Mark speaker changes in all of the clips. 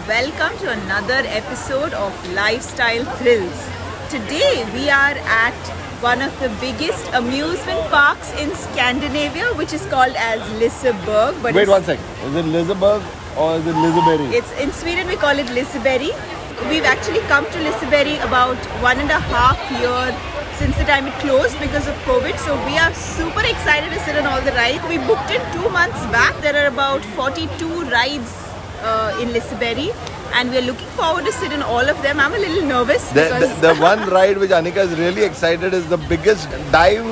Speaker 1: Welcome to another episode of Lifestyle Thrills. Today we are at one of the biggest amusement parks in Scandinavia, which is called as Liseberg. But
Speaker 2: wait one sec. Is it Liseberg or is it Liseberg?
Speaker 1: It's in Sweden we call it Liseberg. We've actually come to Liseberg about 1.5 years since the time it closed because of COVID. So we are super excited to sit on all the rides. We booked it 2 months back. There are about 42 rides in Liseberg, and we're looking forward to sit in all of them. I'm a little nervous.
Speaker 2: The one ride which Annika is really excited is the biggest dive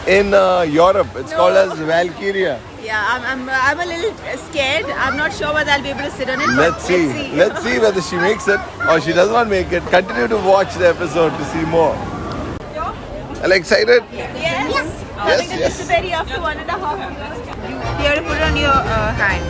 Speaker 2: in Europe. It's called as Valkyrie.
Speaker 1: Yeah, I'm a little scared. I'm not sure whether I'll be able to sit on it.
Speaker 2: Let's see. Let's see whether she makes it or she does not make it. Continue to watch the episode to see more. Are you excited?
Speaker 1: Yes. Coming to Liseberg after 1.5 years. Here, put it on your hand.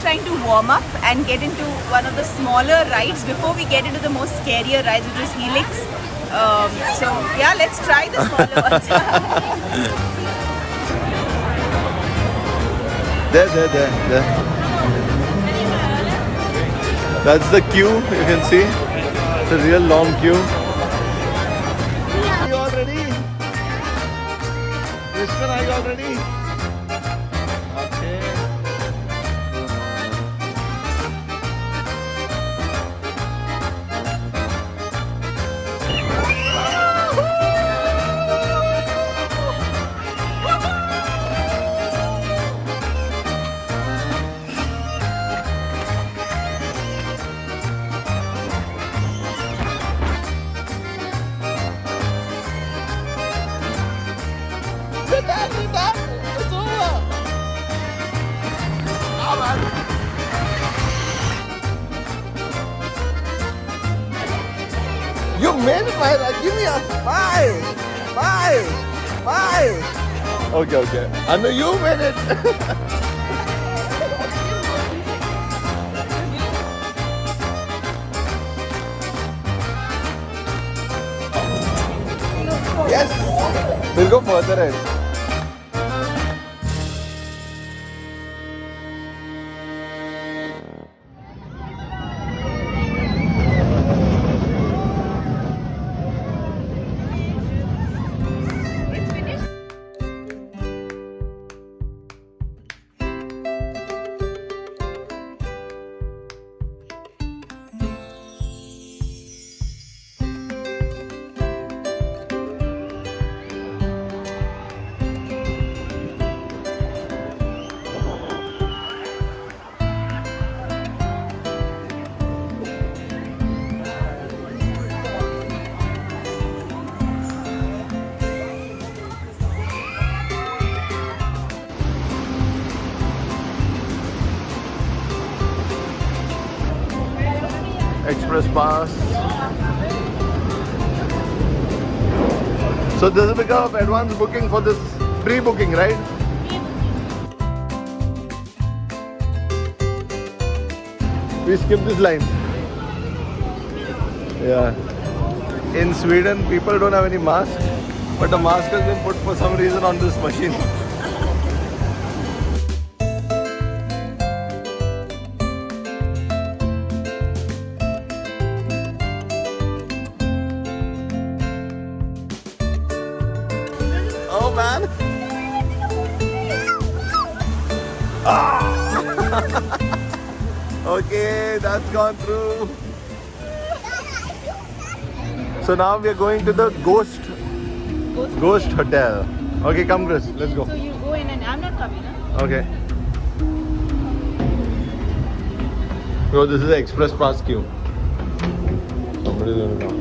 Speaker 1: Trying to warm up and get into one of the smaller rides before we get into the most scarier rides, which is Helix. So yeah, let's try the smaller ones.
Speaker 2: There. That's the queue, you can see. It's a real long queue. Are you all ready? Krishnan, are you all ready? Okay. It's over. You made it, Myra. Give me a 5. Okay. Anu, you made it. Yes. We'll go further ahead. Express pass. So this is because of advance booking for this pre-booking, right? We skip this line. Yeah. In Sweden, people don't have any mask, but the mask has been put for some reason on this machine. Oh man! Okay, that's gone through. So now we are going to the Ghost Hotel. Okay, come Chris, let's go.
Speaker 1: So you go in and I'm not coming, huh?
Speaker 2: Okay. So this is the express pass queue. Somebody's going to come.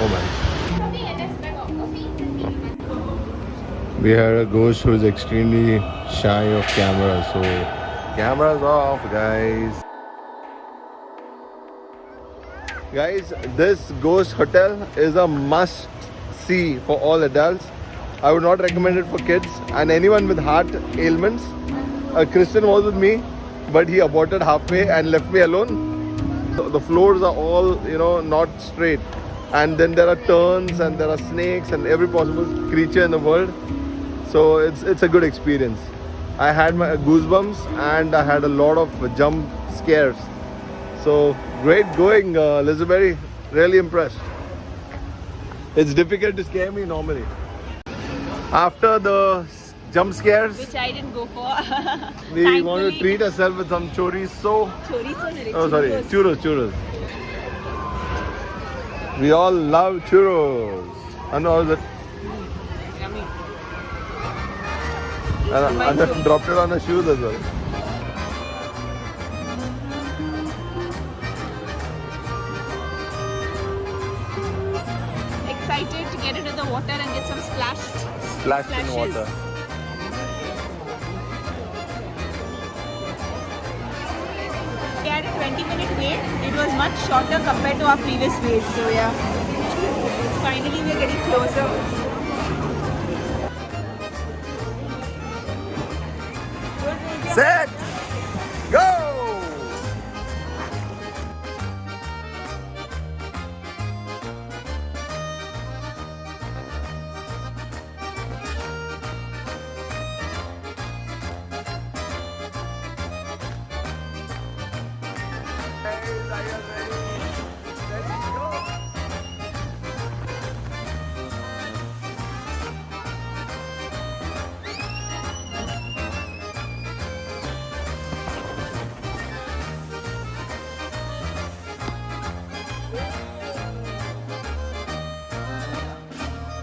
Speaker 2: Oh man. We had a ghost who is extremely shy of camera, so cameras off, guys. Guys, this ghost hotel is a must see for all adults. I would not recommend it for kids and anyone with heart ailments. A Christian was with me, but he aborted halfway and left me alone. The floors are all, not straight. And then there are turns and there are snakes and every possible creature in the world. So it's a good experience. I had my goosebumps and I had a lot of jump scares. So great going, Liseberg. Really impressed. It's difficult to scare me normally. After the jump scares,
Speaker 1: Which I didn't go for.
Speaker 2: we want to treat ourselves with some chorizo. Churros. We all love churros. And all that.
Speaker 1: Yummy.
Speaker 2: And I dropped it on her shoes as well.
Speaker 1: Excited to get into the water and get some splashes.
Speaker 2: In water.
Speaker 1: We had a 20-minute wait. It was much shorter compared to our previous wait. So yeah, finally we're getting closer.
Speaker 2: Set! Go!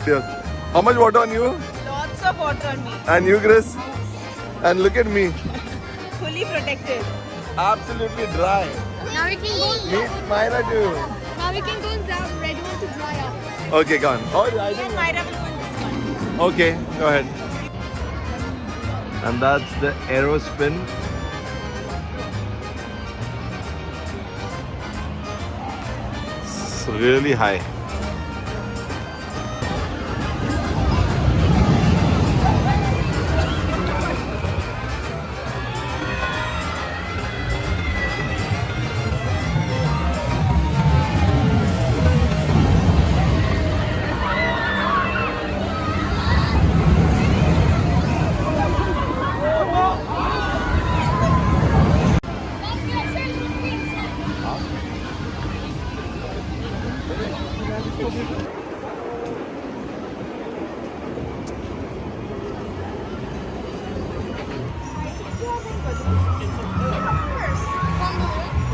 Speaker 2: Yes. How much water on you?
Speaker 1: Lots of water on me.
Speaker 2: And you, Chris? And look at me.
Speaker 1: Fully protected.
Speaker 2: Absolutely dry.
Speaker 3: Now we can go.
Speaker 2: Meet Myra too.
Speaker 3: Now we can go and grab red one to dry up.
Speaker 2: Okay, go on. Oh, I
Speaker 1: Me and
Speaker 2: think.
Speaker 1: Myra will go in this one.
Speaker 2: Okay, go ahead. And that's the aero spin. It's really high.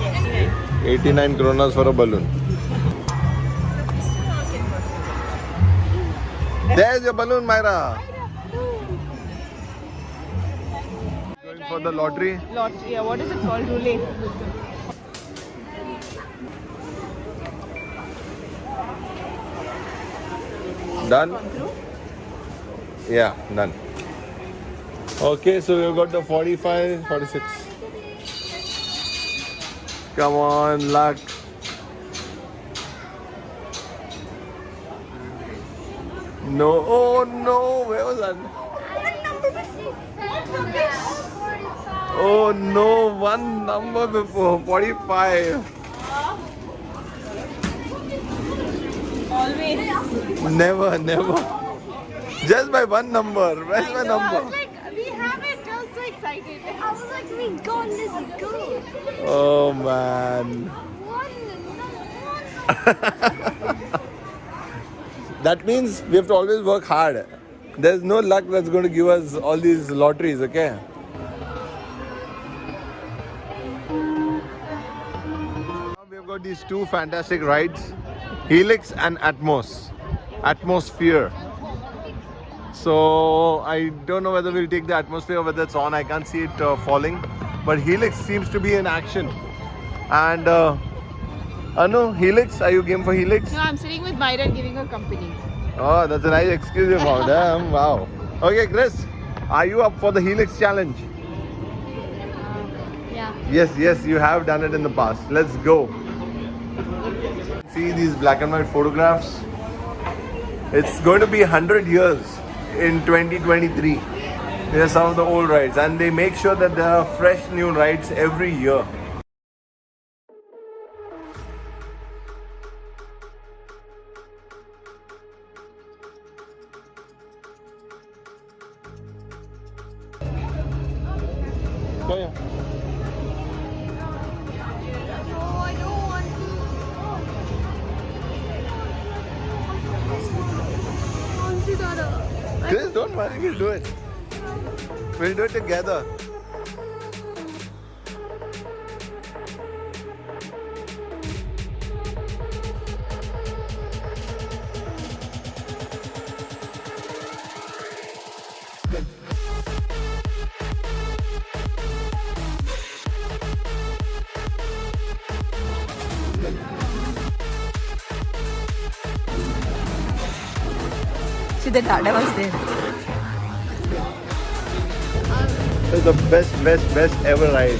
Speaker 1: Yes.
Speaker 2: 89 kronas for a balloon. There's your balloon, Myra. Going for the lottery.
Speaker 1: Lottery. Yeah, what is it called? Roulette.
Speaker 2: Done? Yeah, done. Okay, so we've got the 45, 46. Come on, luck. No, oh no, where was that? Oh no, one number before, 45.
Speaker 1: Always.
Speaker 2: Never. Just by one number. Where's my
Speaker 1: I
Speaker 2: number?
Speaker 1: was like, we have it. I was so excited.
Speaker 3: I was like, we got this good.
Speaker 2: Oh man. That means we have to always work hard. There's no luck that's going to give us all these lotteries, okay? Now we have got these two fantastic rides, Helix and Atmosphere. So I don't know whether we'll take the Atmosphere or whether it's on. I can't see it falling. But Helix seems to be in action. And Anu, Helix, are you game for Helix?
Speaker 1: No, I'm sitting with Myra and giving her company.
Speaker 2: Oh, that's a nice excuse you found. Wow. Okay, Chris, are you up for the Helix challenge?
Speaker 3: Yeah.
Speaker 2: Yes, you have done it in the past. Let's go. See these black and white photographs? It's going to be 100 years in 2023. These are some of the old rides, and they make sure that there are fresh new rides every year. Oh, yeah.
Speaker 3: Oh, I don't want to.
Speaker 2: Chris, don't worry, we'll do it. We'll do it together.
Speaker 1: See, the Dada was there.
Speaker 2: It's the best ever ride.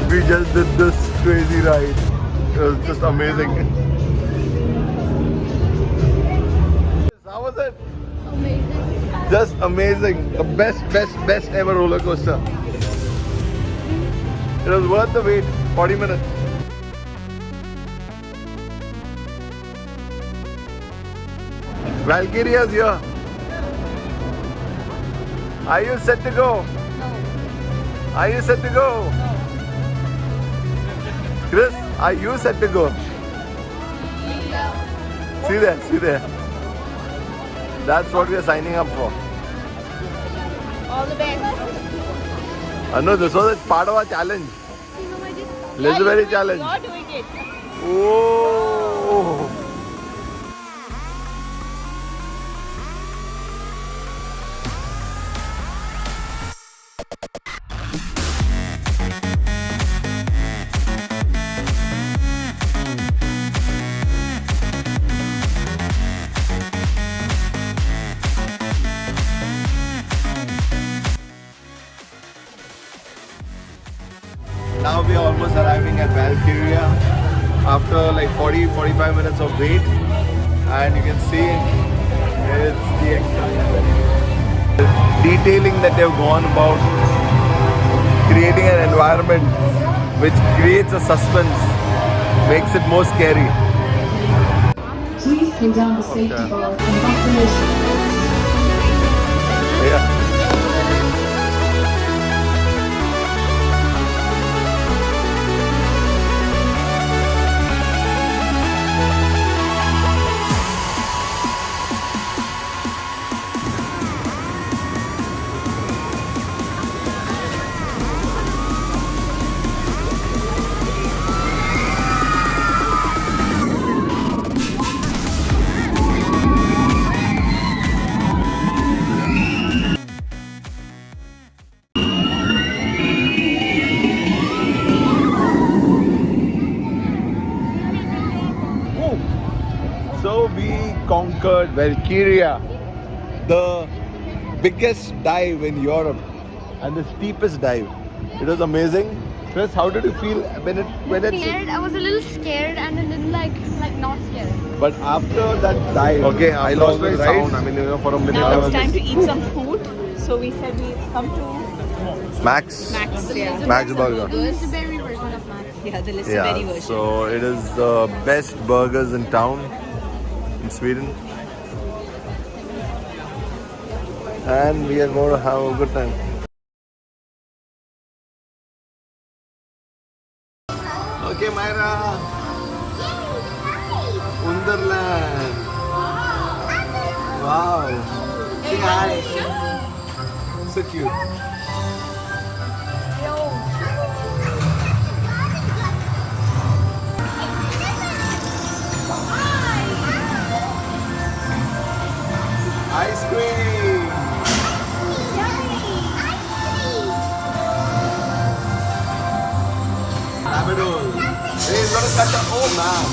Speaker 2: We just did this crazy ride. It was just amazing. How was it?
Speaker 3: Amazing.
Speaker 2: Just amazing. The best ever roller coaster. It was worth the wait. 40 minutes. Valkyrie is here. Are you set to go?
Speaker 3: No.
Speaker 2: Are you set to go?
Speaker 3: No.
Speaker 2: Chris, are you set to go? See there. That's what we are signing up for.
Speaker 1: All the best.
Speaker 2: No, this was a part of our challenge. Liseberg challenge.
Speaker 1: You're doing it.
Speaker 2: Oh. Now we are almost arriving at Valkyrie after like 40-45 minutes of wait, and you can see it's the detailing that they've gone about creating an environment which creates a suspense, makes it more scary.
Speaker 4: Please go down the safety bar and buckle your seatbelts.
Speaker 2: Yeah. So we conquered Valkyrie, the biggest dive in Europe and the steepest dive. It was amazing. Chris, how did you feel when it
Speaker 3: Scared. I was a little scared and a little like not scared.
Speaker 2: But after that dive, okay, I lost my sound. I mean, for a minute.
Speaker 1: Now it's time to eat some food. So we said we come to
Speaker 2: Max.
Speaker 1: yeah.
Speaker 2: Max Burger.
Speaker 3: The Liseberg version of Max.
Speaker 1: Yeah, the Liseberg
Speaker 2: Yeah,
Speaker 1: version.
Speaker 2: so it is the best burgers in town in Sweden. And we are going to have a good time. Okay, Myra. Wonderland. Wow. Say hi. So cute. Ice cream. Oh man.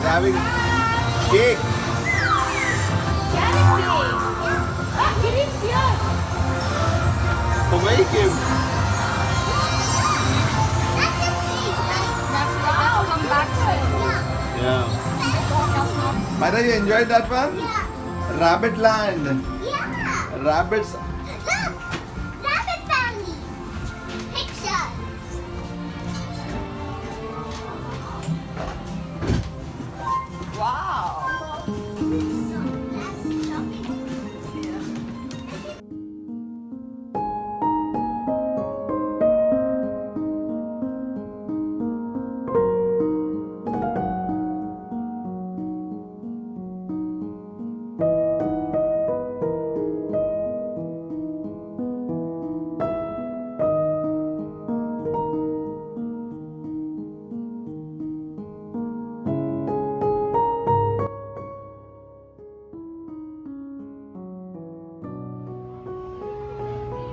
Speaker 2: They're having cake. For where he came. Yeah. Mara, you enjoyed that one? Yeah. Rabbit land.
Speaker 5: Yeah.
Speaker 2: Rabbits.
Speaker 5: Look! Rabbit family. Pictures.
Speaker 1: Wow.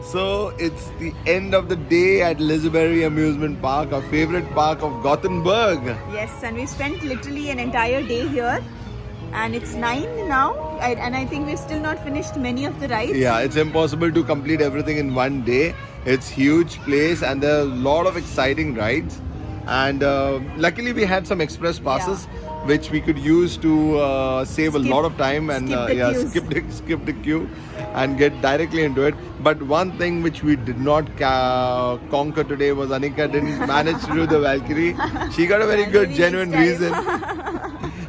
Speaker 2: So it's the end of the day at Liseberg Amusement Park, our favorite park of Gothenburg.
Speaker 1: Yes, and we spent literally an entire day here. And it's 9 now, and I think we've still not finished many of the rides.
Speaker 2: Yeah, it's impossible to complete everything in one day. It's huge place and there are a lot of exciting rides. And luckily we had some express passes which we could use to save a lot of time and skip the queue and get directly into it. But one thing which we did not conquer today was Annika didn't manage to do the Valkyrie. She got a very good, genuine reason.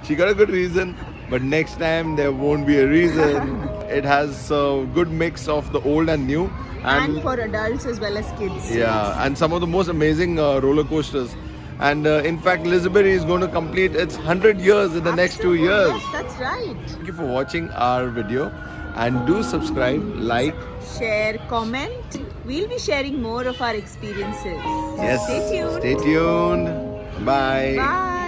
Speaker 2: She got a good reason, but next time there won't be a reason. It has a good mix of the old and new.
Speaker 1: And for adults as well as kids.
Speaker 2: Yeah, and some of the most amazing roller coasters. And in fact, Liseberg is going to complete its 100 years in the next 2 years.
Speaker 1: Yes, that's right.
Speaker 2: Thank you for watching our video. And do subscribe, like,
Speaker 1: share, comment. We'll be sharing more of our experiences.
Speaker 2: Yes.
Speaker 1: Stay tuned.
Speaker 2: Stay tuned. Bye.
Speaker 1: Bye.